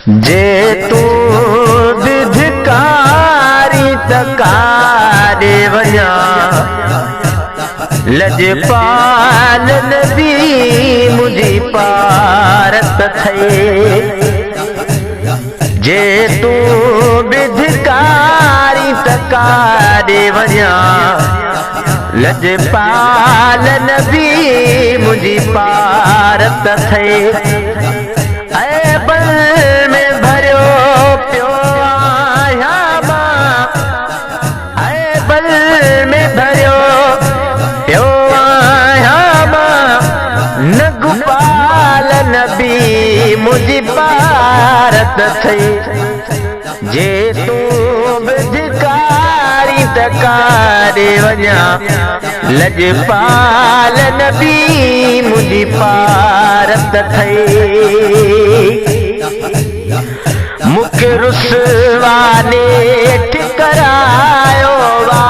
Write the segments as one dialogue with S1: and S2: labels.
S1: जे तू विधकारी तकारे वञा लजपाल नबी मुझी पारत थे। जे तू विधकारी तकारे वञा लजपाल नबी मुझी पारत थे। बल में भरियो पियो आया मां, बल में भरियो पियो आया मां, नगुपाल नबी मुझी पारत थे। जे तू विधकारी तकारे वञा लजपाल नबी मुझी पारत थे। मुखे रुसवा नेठ करायो वा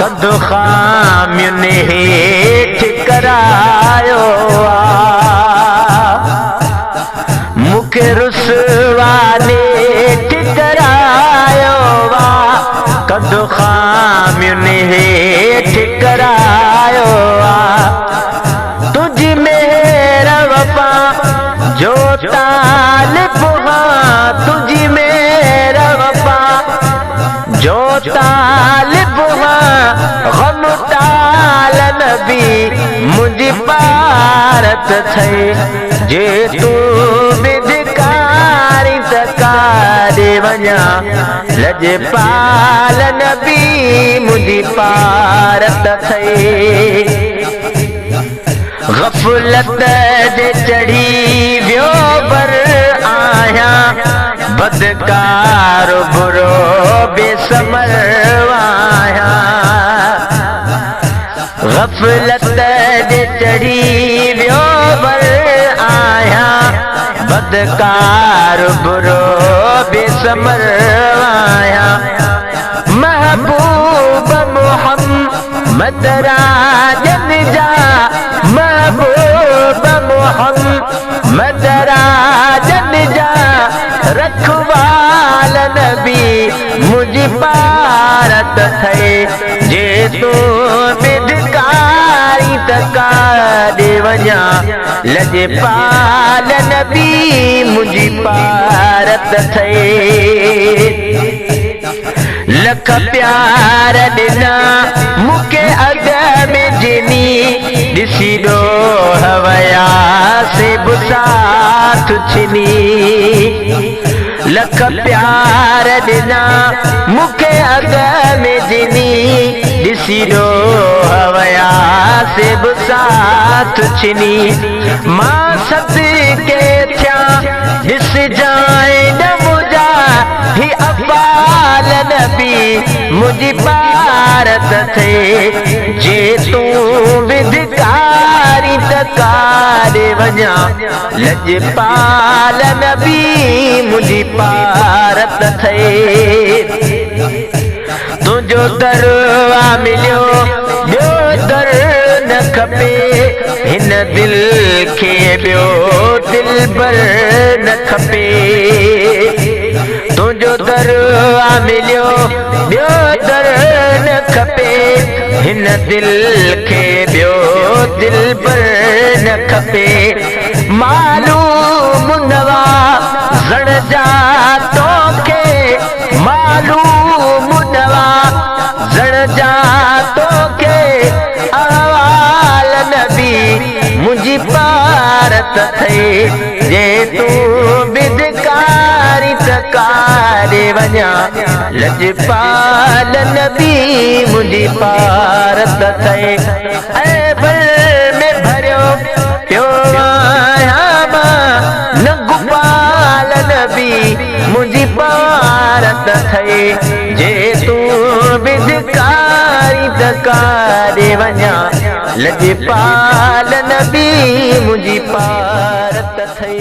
S1: कंध खामियुनि हेठ करायो वा। मुखे रुसवा नेठ करायो वा कंध खामियुनि हेठ करायो वा। तुझी मेहर वफा जो तालिब हां, तुझी मेहर वफा जो तालिब हां, गम ताल नबी मुझी पारत थे। जे तू विधकारी तकारे वञा लजपाल नबी मुझी पारत थे। गफलत जे चढ़ी वियो बर आया बदकार बुरो बेसमर आया। गफलत जे चढ़ी वियो बर आया बदकार बुरो बेसमर आया। महबूब मोहम्मद राजन जा, महबूब मोहम्मद राजन जा, रखवाल नबी मुझी पारत थे। जे तू विधकारी तकारे वञा लजपाल नबी मुझी पारत थे। लख प्यार ॾिना मूंखे अॻ में जिनी ॾिसी ॾो हवया से बुसाथ छिनी। लख प्यार ॾिना मूंखे अॻ में जिनी ॾिसी ॾो हवया से बुसाथ छिनी। मां सदके थिया ॾिस जाए न मुझा ही अब्बाल नबी मुझी पारत थे। जे तू विधकारी तकारे वञा लजपाल नबी मुझी पारत थे। तुझो दरवा मिलियो ॿियो दर न खपे, हिन दिल खे ॿियो दिलबर न खपे। तुझो दरवा मिलियो ॿियो दर न खपे, हिन दिल खे ॿियो दिलबर न खपे। मालूम नवाज़ण जा तोखे, मालूम नवाज़ण जा तोखे, अहवाल नबी मुझी पारत थे। जे तू विधकारी तकारे वञा लजपाल नबी मुझी पारत थे। बल में भरियो पियो आया मां, नगुपाल नबी मुझी पारत थे। जे तू विधकारी तकारे वञा लजपाल नबी मुझी पारत थे।